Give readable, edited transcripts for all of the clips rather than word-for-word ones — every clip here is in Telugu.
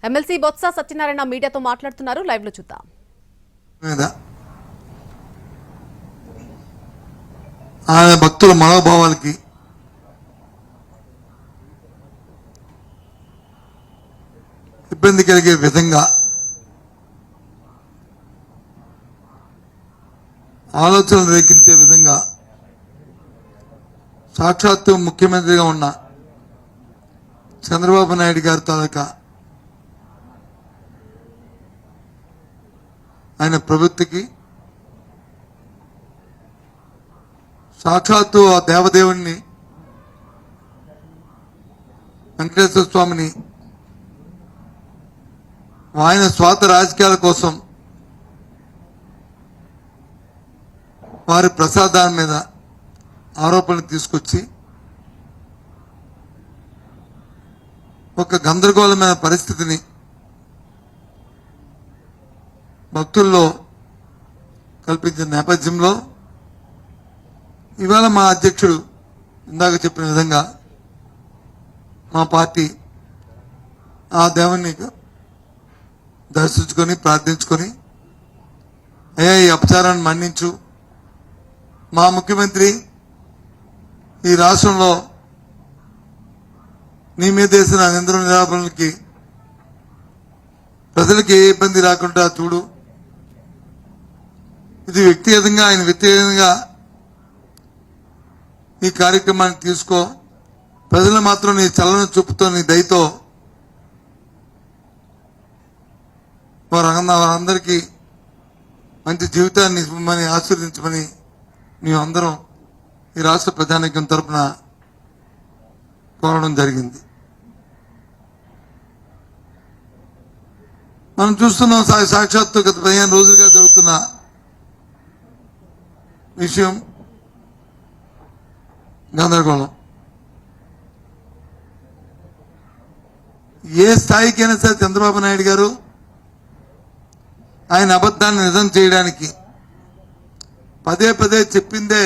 ఎమ్మెల్సీ బొత్స సత్యనారాయణ మీడియాతో మాట్లాడుతున్నారు. లైవ్ లో చూద్దాం. ఆయన భక్తుల మనోభావాలకి ఇబ్బంది కలిగే విధంగా ఆలోచనలు రేకించే విధంగా సాక్షాత్తు ముఖ్యమంత్రిగా ఉన్న చంద్రబాబు నాయుడు గారి తాలూకా ఆయన ప్రభుత్వకి సాక్షాత్తు ఆ దేవదేవుణ్ణి వెంకటేశ్వర స్వామిని ఆయన స్వార్థ రాజకీయాల కోసం వారి ప్రసాదాల మీద ఆరోపణలు తీసుకొచ్చి ఒక గందరగోళమైన పరిస్థితిని భక్తుల్లో కల్పించిన నేపథ్యంలో ఇవాళ మా అధ్యక్షుడు ఇందాక చెప్పిన విధంగా మా పార్టీ ఆ దేవుణ్ణి దర్శించుకొని ప్రార్థించుకొని అయ్యా ఈ అపచారాన్ని మన్నించు, మా ముఖ్యమంత్రి ఈ రాష్ట్రంలో నీ మీద వేసిన నిందన నిరాపణలకి ప్రజలకి ఏ ఇబ్బంది రాకుండా చూడు, ఇది వ్యక్తిగతంగా ఆయన వ్యక్తిగతంగా ఈ కార్యక్రమాన్ని తీసుకో, ప్రజలు మాత్రం నీ చల్లని చూపుతో నీ దయతో వారందరికీ మంచి జీవితాన్ని ఇవ్వమని ఆశీర్వదించమని మేమందరం ఈ రాష్ట్ర ప్రజానీకం తరఫున కోరడం జరిగింది. మనం చూస్తున్నాం సాక్షాత్తు గత 15 రోజులుగా జరుగుతున్న విషయం గందరగోళం. ఏ స్థాయికైనా సరే చంద్రబాబు నాయుడు గారు ఆయన అబద్ధాన్ని నిజం చేయడానికి పదే పదే చెప్పిందే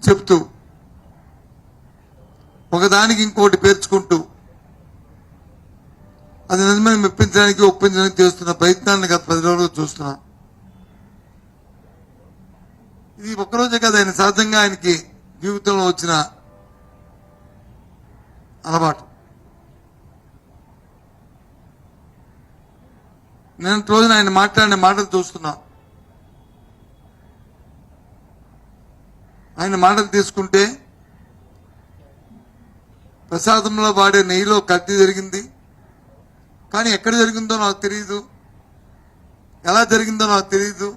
చెప్తూ ఒకదానికి ఇంకోటి పేర్చుకుంటూ అది నిజమని మెప్పించడానికి ఒప్పించడానికి చేస్తున్న ప్రయత్నాన్ని గత 10 రోజులు చూస్తున్నాం. ఇది ఒక్కరోజే కదా, ఆయన సహజంగా ఆయనకి జీవితంలో వచ్చిన అలవాటు. నేను రోజున ఆయన మాట్లాడిన మాటలు చూస్తున్నా. ఆయన మాటలు తీసుకుంటే ప్రసాదంలో వాడే నెయ్యిలో కల్తీ జరిగింది, కానీ ఎక్కడ జరిగిందో నాకు తెలియదు, ఎలా జరిగిందో నాకు తెలియదు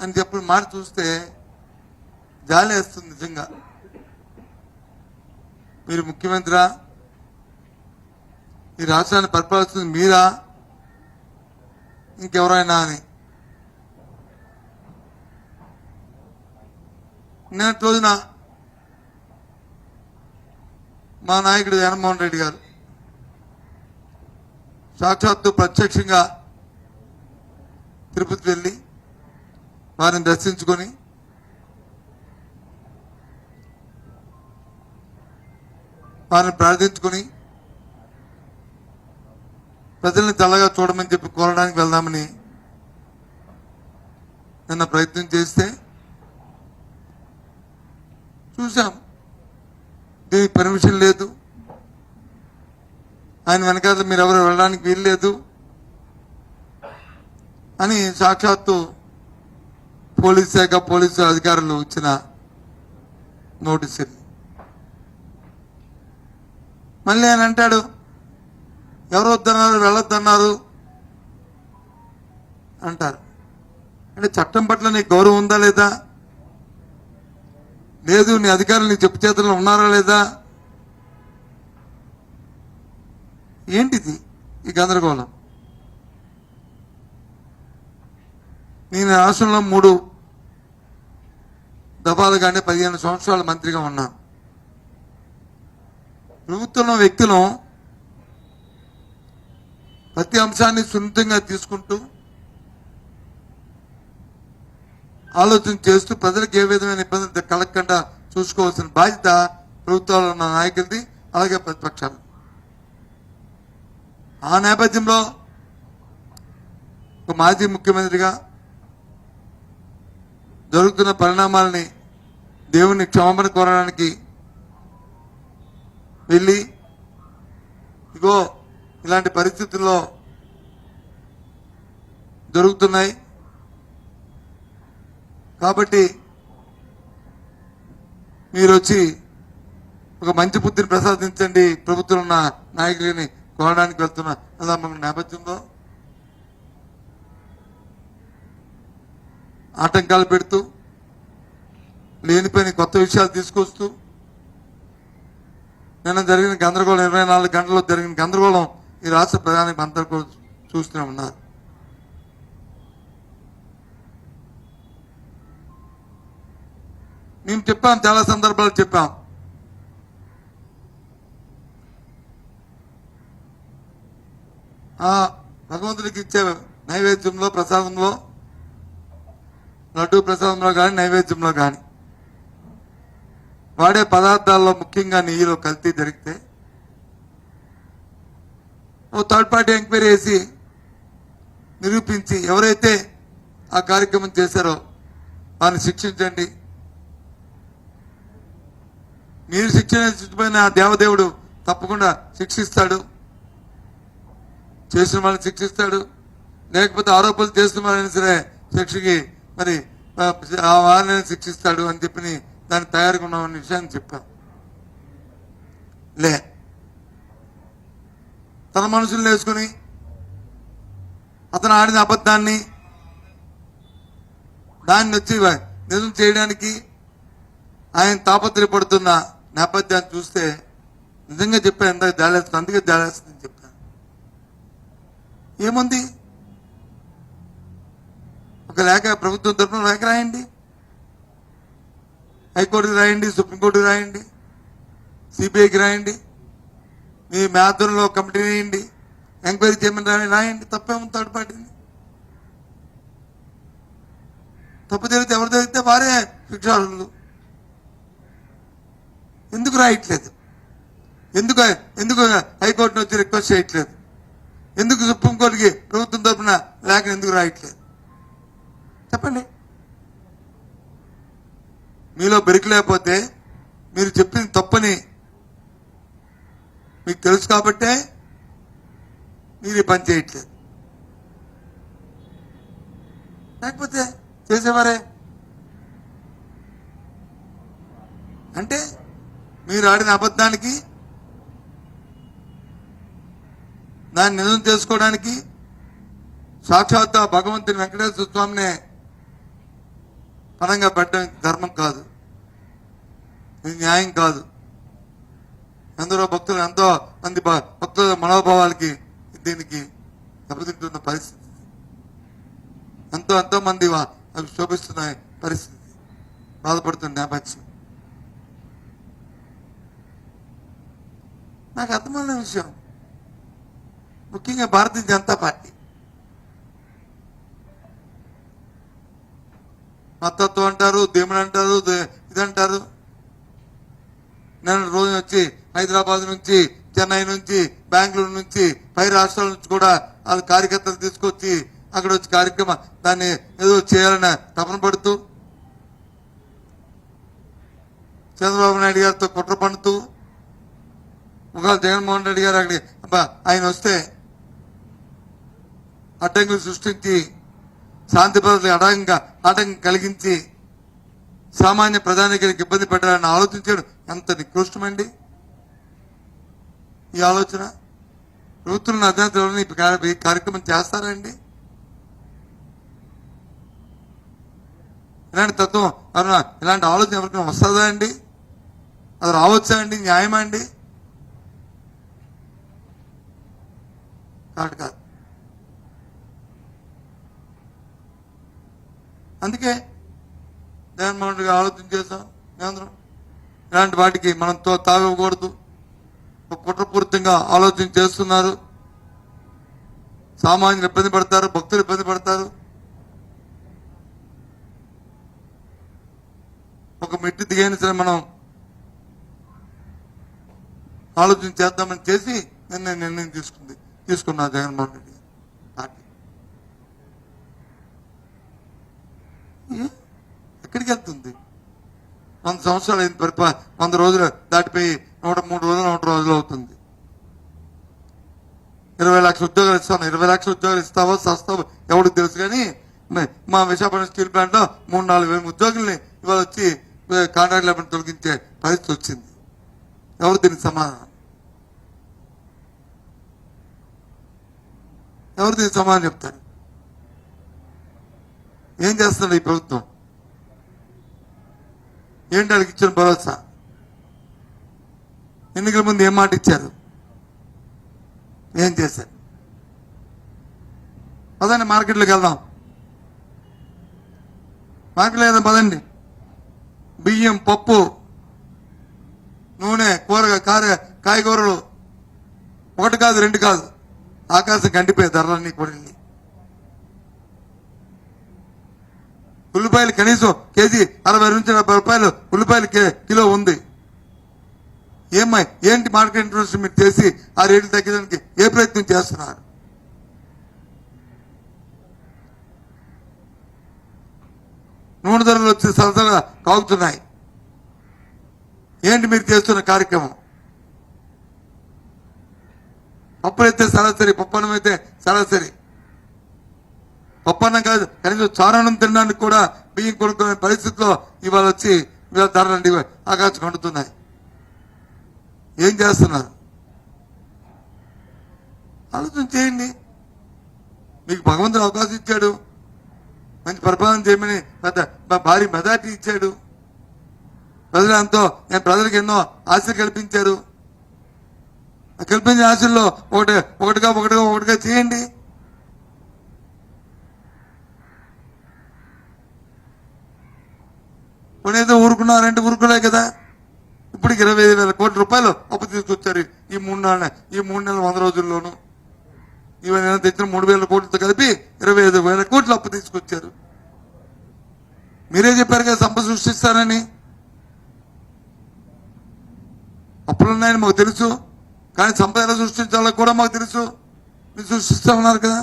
అని చెప్పిన మాట చూస్తే జాలి వేస్తుంది. నిజంగా మీరు ముఖ్యమంత్రి, ఈ రాష్ట్రాన్ని పరిపాలిస్తుంది మీరా ఇంకెవరైనా అని. నిన్నటి రోజున మా నాయకుడు జగన్మోహన్ రెడ్డి గారు సాక్షాత్తు ప్రత్యక్షంగా తిరుపతి వెళ్ళి వారిని దర్శించుకొని వారిని ప్రార్థించుకొని ప్రజల్ని చల్లగా చూడమని చెప్పి కోరడానికి వెళ్దామని నిన్న ప్రయత్నం చేస్తే చూసాం దీనికి పర్మిషన్ లేదు, ఆయన వెనకాల మీరు ఎవరు వెళ్ళడానికి వీల్లేదు అని సాక్షాత్తు పోలీస్ శాఖ పోలీసు అధికారులు ఇచ్చిన నోటీస్. మళ్ళీ ఆయన అంటాడు ఎవరు వద్దన్నారు వెళ్ళొద్దన్నారు అంటారు. అంటే చట్టం పట్ల నీకు గౌరవం ఉందా లేదా, లేదు నీ అధికారులు నీ చెప్పు చేతుల్లో ఉన్నారా లేదా, ఏంటిది ఈ గందరగోళం? నేను రాష్ట్రంలో 3 దఫాలుగానే 15 సంవత్సరాల మంత్రిగా ఉన్నాను. ప్రభుత్వంలో వ్యక్తులు ప్రతి అంశాన్ని సున్నితంగా తీసుకుంటూ ఆలోచన చేస్తూ ప్రజలకు ఏ విధమైన ఇబ్బంది కలగకుండా చూసుకోవాల్సిన బాధ్యత ప్రభుత్వాల్లో ఉన్న నాయకులది, అలాగే ప్రతిపక్షాలు. ఆ నేపథ్యంలో ఒక మాజీ ముఖ్యమంత్రిగా జరుగుతున్న పరిణామాలని దేవుని క్షమాపణ కోరడానికి వెళ్ళి ఇగో ఇలాంటి పరిస్థితుల్లో జరుగుతున్నాయి కాబట్టి మీరు వచ్చి ఒక మంచి బుద్ధిని ప్రసాదించండి ప్రభుత్వం ఉన్న నాయకులని కోరడానికి వెళ్తున్న అలా మన నేపథ్యంలో ఆటంకాలు పెడుతూ లేనిపోయిన కొత్త విషయాలు తీసుకొస్తూ నిన్న జరిగిన గందరగోళం 24 గంటల్లో జరిగిన గందరగోళం ఈ రాష్ట్ర ప్రధాని అందరూ కూడా చూస్తూనే ఉన్నారు. మేము చెప్పాం, చాలా సందర్భాలు చెప్పాం. ఆ భగవంతుడికి ఇచ్చే నైవేద్యంలో ప్రసాదంలో లడ్డూ ప్రసాదంలో కానీ నైవేద్యంలో కానీ వాడే పదార్థాల్లో ముఖ్యంగా నెయ్యిలో కల్తీ జరిగితే ఓ థర్డ్ పార్టీ ఎంక్వైరీ చేసి నిరూపించి ఎవరైతే ఆ కార్యక్రమం చేశారో వారిని శిక్షించండి. మీరు శిక్షించకపోయిన ఆ దేవదేవుడు తప్పకుండా శిక్షిస్తాడు, చేసిన వాళ్ళని శిక్షిస్తాడు. లేకపోతే ఆరోపణలు చేస్తున్న వాళ్ళని సరే శిక్షకి మరి ఆ వారిని శిక్షిస్తాడు అని చెప్పి దాన్ని తయారుగా ఉన్నామన్న విషయాన్ని చెప్పాం. లే తన మనుషులు వేసుకుని అతను ఆడిన అబద్ధాన్ని దాన్ని వచ్చి నిజం చేయడానికి ఆయన తాపత్రయపడుతున్న నేపథ్యాన్ని చూస్తే నిజంగా చెప్పాను, ఎంత జాలేస్తుంది, అందుకే జాలేస్తుందని చెప్పాను. ఏముంది, ఒక లేఖ ప్రభుత్వం తరఫున లేఖ రాయండి, హైకోర్టుకి రాయండి, సుప్రీంకోర్టుకి రాయండి, సిబిఐకి రాయండి, మీ ఆధ్వర్యంలో కమిటీ వేయండి, ఎంక్వైరీ చేయమని రాయండి. తప్పేముంది థర్డ్ పార్టీని? తప్పు జరిగితే ఎవరు జరిగితే వారే శిక్షార్హులు. ఎందుకు రాయట్లేదు? ఎందుకు హైకోర్టును వచ్చి రిక్వెస్ట్ చేయట్లేదు? ఎందుకు సుప్రీంకోర్టుకి ప్రభుత్వం తరఫున లేఖ ఎందుకు రాయట్లేదు? చెప్పండి. మీలో బెరికి లేకపోతే మీరు చెప్పింది తప్పని మీకు తెలుసు కాబట్టే మీరు ఈ పని చేయట్లేదు. లేకపోతే చేసేవారే. అంటే మీరు ఆడిన అబద్ధానికి దాన్ని నిజం చేసుకోవడానికి సాక్షాత్ భగవంతుని వెంకటేశ్వర స్వామినే పరంగా పెట్టడం ధర్మం కాదు, ఇది న్యాయం కాదు. ఎందరో భక్తులు, ఎంతో మంది భక్తుల మనోభావాలకి దీనికి దెబ్బతింటున్న పరిస్థితి, ఎంతో మంది అవి శోభిస్తున్న పరిస్థితి, బాధపడుతున్న నేపథ్యం. నాకు అర్థమైన విషయం, ముఖ్యంగా భారతీయ జనతా పార్టీ మతత్వం అంటారు, దేవుడు అంటారు, ఇదంటారు. నేను రోజు వచ్చి హైదరాబాద్ నుంచి, చెన్నై నుంచి, బెంగళూరు నుంచి, పై రాష్ట్రాల నుంచి కూడా వాళ్ళ కార్యకర్తలు తీసుకొచ్చి అక్కడ వచ్చి కార్యక్రమం దాన్ని ఏదో చేయాలని తపన పడుతూ చంద్రబాబు నాయుడు గారితో కుట్ర పడుతూ ఒకవేళ జగన్మోహన్ రెడ్డి గారు అక్కడికి ఆయన వస్తే అడ్డంకులు సృష్టించి శాంతి భద్రతలకు ఆటంకం కలిగించి సామాన్య ప్రజానికానికి ఇబ్బంది పెట్టాలని ఆలోచించడం ఎంత నికృష్టమండి ఈ ఆలోచన. ప్రభుత్వం అధినేతలు ఈ కార్యక్రమం చేస్తారండి? ఇలాంటి తత్వం ఇలాంటి ఆలోచన ఎవరికైనా వస్తుందా అండి? అది రావచ్చా అండి? న్యాయమా అండి? కాదు. అందుకే జగన్మోహన్ రెడ్డి ఆలోచన చేశాం. కేంద్రం ఇలాంటి వాటికి మనం తాగకూడదు, కుట్రపూరితంగా ఆలోచన చేస్తున్నారు. సామాన్యులు ఇబ్బంది పడతారు, భక్తులు ఇబ్బంది పడతారు. ఒక మెట్టు దిగైన సరే మనం ఆలోచన చేద్దామని చేసి నిర్ణయం తీసుకుంది. తీసుకున్నారు జగన్మోహన్ రెడ్డి పార్టీ. ఎక్కడికి వెళ్తుంది? 100 సంవత్సరాలు అయింది 100 రోజులు దాటిపోయి 103 రోజులు 100 రోజులు అవుతుంది. 20 లక్షల ఉద్యోగాలు ఇస్తాను. 20 లక్షల ఉద్యోగాలు ఇస్తావో సస్తావో ఎవరికి తెలుసు. కానీ మా విశాఖపట్నం స్టీల్ ప్లాంట్ లో 3-4 వేల ఉద్యోగుల్ని ఇవాళ వచ్చి కాంట్రాక్ట్ లేబర్ తొలగించే పరిస్థితి వచ్చింది. ఎవరు దీనికి సమాధానం? ఎవరు దీనికి సమాధానం చెప్తారు? ఏం చేస్తున్నాడు ఈ ప్రభుత్వం? ఏంటి వాళ్ళకి ఇచ్చిన భరోసా? ఎన్నికల ముందు ఏం మాట ఇచ్చారు? ఏం చేశారు? పదండి మార్కెట్లోకి వెళ్దాం. మార్కెట్లో వెళ్దాం పదండి. బియ్యం, పప్పు, నూనె, కాయగూరలు 1 కాదు 2 కాదు, ఆకాశం కంటిపోయే ధరలన్నీ కూడా. ఉల్లిపాయలు కనీసం కేజీ 60 నుంచి 70 రూపాయలు ఉల్లిపాయలు కిలో ఉంది. ఏంటి మార్కెట్ ఇంట్రెస్ట్ మీరు చేసి ఆ రేట్లు తగ్గడానికి ఏ ప్రయత్నం చేస్తున్నారు? నూనె ధరలు వచ్చి సరసగా కాగుతున్నాయి. ఏంటి మీరు చేస్తున్న కార్యక్రమం? పప్పులైతే సరాసరి, పప్పన్నం అయితే సరాసరి. పప్పన్నం కాదు, కనీసం చారణం తినడానికి కూడా బియ్యం కొనుక్కునే పరిస్థితిలో ఇవాళ వచ్చి ఇవాళ ధరలండి ఆకాశం కంటుతున్నాయి. ఏం చేస్తున్నారు? ఆలోచన చేయండి. మీకు భగవంతుడు అవకాశం ఇచ్చాడు, మంచి పరిపాలన చేయమని భారీ మెజార్టీ ఇచ్చాడు. ప్రజలకు ఎన్నో ఆశలు కల్పించారు. కల్పించిన ఆశల్లో ఒకటిగా చేయండి. కొనేదో ఊరుకున్నారంటే ఊరుకునే కదా. ఇప్పటికి 25,000 కోట్ల రూపాయలు అప్పు తీసుకొచ్చారు ఈ 3 నెలల 100 రోజుల్లోనూ. ఇవన్నీ తెచ్చిన 3,000 కోట్లతో కలిపి 25,000 కోట్లు అప్పు తీసుకొచ్చారు. మీరే చెప్పారు కదా సంపద సృష్టిస్తారని. అప్పులున్నాయని మాకు తెలుసు, కానీ సంపద ఎలా సృష్టించాలో కూడా మాకు తెలుసు. మీరు సృష్టిస్తా ఉన్నారు కదా.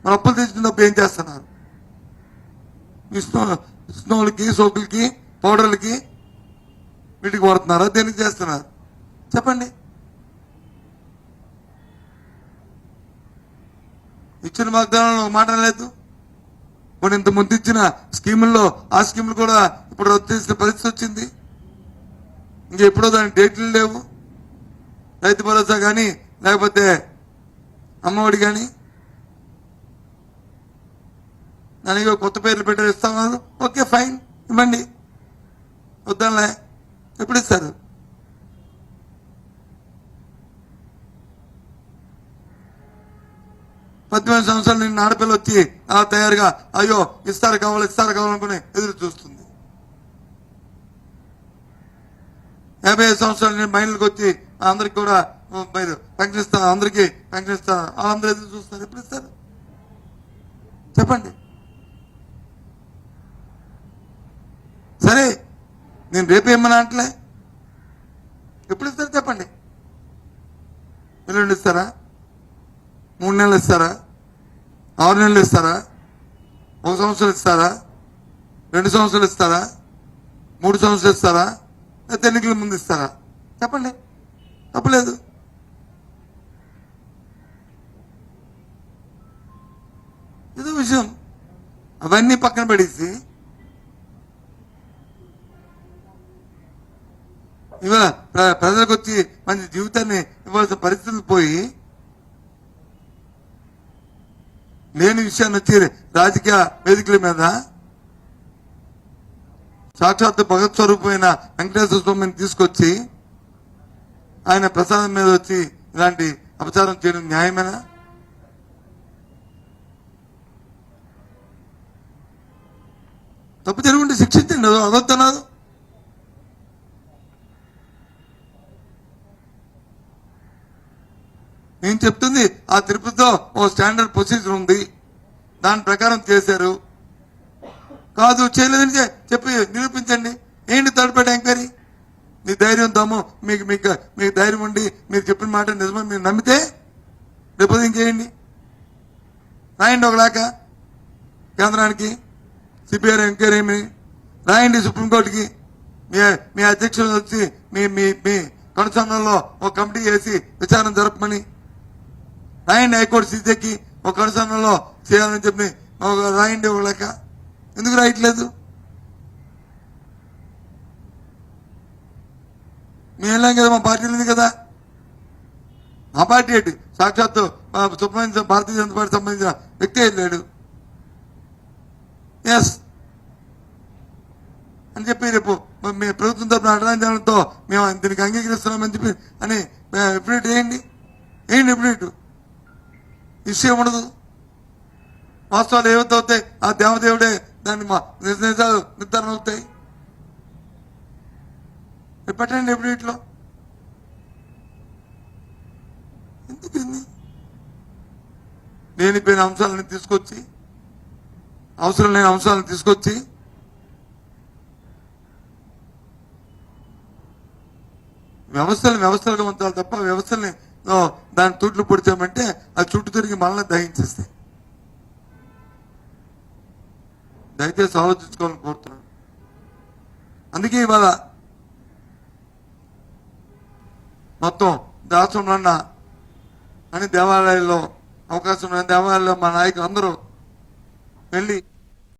మన అప్పులు తెచ్చినప్పుడు ఏం చేస్తున్నారు? స్నోలకి, సోకులకి, పౌడర్లకి వీటికి వాడుతున్నారా? దేనికి చేస్తున్నారు చెప్పండి? ఇచ్చిన వాగ్దానంలో ఒక మాట లేదు. కొన్ని ఇంత ముందు ఇచ్చిన స్కీముల్లో ఆ స్కీములు కూడా ఇప్పుడు రద్దు చేసిన పరిస్థితి వచ్చింది. ఇంకెప్పుడో దానికి డేట్లు లేవు. రైతు భరోసా కానీ లేకపోతే అమ్మఒడి కానీ దానికి కొత్త పేర్లు పెట్టారు, ఇస్తామన్నారు. ఓకే ఫైన్, ఇవ్వండి, వద్దాంలే. ఎప్పుడు ఇస్తారు? పద్దెనిమిది సంవత్సరాలు నిన్న ఆడపిల్ల వచ్చి అలా తయారుగా అయ్యో ఇస్తారు కావాలనుకుని ఎదురు చూస్తుంది. 55 సంవత్సరాలు నేను మహిళలకు వచ్చి అందరికి కూడా పెన్షన్ ఇస్తాను, అందరికీ పెన్షన్ ఇస్తాను, వాళ్ళందరూ ఎదురు చూస్తారు. ఎప్పుడు ఇస్తారు చెప్పండి? సరే నేను రేపేమన్నా అంటలే, ఎప్పుడు ఇస్తారు చెప్పండి? ఎల్లుండి ఇస్తారా? 3 నెలలు ఇస్తారా? 6 నెలలు ఇస్తారా? 1 సంవత్సరం ఇస్తారా? 2 సంవత్సరాలు ఇస్తారా? 3 సంవత్సరాలు ఇస్తారా? లేకపోతే ఎన్నికల ముందు ఇస్తారా? చెప్పండి. తప్పలేదు. ఏదో విషయం అవన్నీ పక్కన పడేసి ఇవాళ ప్రజలకు వచ్చి మంచి జీవితాన్ని ఇవ్వాల్సిన పరిస్థితులు పోయి లేని విషయాన్ని వచ్చి రాజకీయ వేదికల మీద సాక్షాత్ భగత్ స్వరూపమైన వెంకటేశ్వర స్వామిని తీసుకొచ్చి ఆయన ప్రసాదం మీద వచ్చి ఇలాంటి అపచారం చేయడం న్యాయమేనా? తప్పు జరుగుంటే శిక్షించండి, అదొద్దన్నారు. నేను చెప్తుంది ఆ తిరుపతిలో ఓ స్టాండర్డ్ ప్రొసీజర్ ఉంది, దాని ప్రకారం చేశారు. కాదు చేయలేదని చెప్పి నిరూపించండి. ఏంటి థర్డ్ పార్టీ ఎంక్వైరీ? మీ ధైర్యం దమ్ము మీకు ధైర్యం ఉండి మీరు చెప్పిన మాట నిజమని మీరు నమ్మితే రేపు ఇంకేయండి, రాయండి ఒకలాక కేంద్రానికి, సిబిఐ ఎంక్వైరీని రాయండి, సుప్రీంకోర్టుకి మీ అధ్యక్షులు వచ్చి మీ మీ మీ కనుసంలో ఒక కమిటీ వేసి విచారణ జరపమని రాయండి, హైకోర్టు సీజేకి ఒక కనుసంలో చేయాలని చెప్పి రాయండి ఒకలాక. ఎందుకు రాయట్లేదు? మేము వెళ్ళాం కదా, మా పార్టీ ఉంది కదా. మా పార్టీ ఏంటి, సాక్షాత్తు సుబ్రహ్మణ్యం భారతీయ జనతా పార్టీ సంబంధించిన వ్యక్తి వెళ్ళాడు. ఎస్ అని చెప్పి రేపు మీ ప్రభుత్వం తరఫున అడ్డాంజనంతో మేము దీనికి అంగీకరిస్తున్నామని చెప్పి అని ఎప్పుడేట్ వేయండి ఎప్పుడేటు విషయం ఉండదు. వాస్తవాలు ఏవైతే అవుతాయి ఆ దేవదేవుడే దాన్ని మా నిజాలు నిర్ధారణ అవుతాయి. పెట్టండి ఎప్పుడేట్లో. ఎందుకు లేనిపోయిన అంశాలను తీసుకొచ్చి, అవసరం లేని అంశాలను తీసుకొచ్చి వ్యవస్థలుగా ఉంచాలి తప్ప వ్యవస్థల్ని దాని తూట్లు పొడిచామంటే అది చుట్టూ తిరిగి మనల్ని దహించేస్తాయి. దయచేసి ఆలోచించుకోవాలని కోరుతున్నాను. అందుకే ఇవాళ మొత్తం రాష్ట్రంలో అని దేవాలయాల్లో అవకాశం ఉన్న దేవాలయాల్లో మా నాయకులు అందరూ వెళ్ళి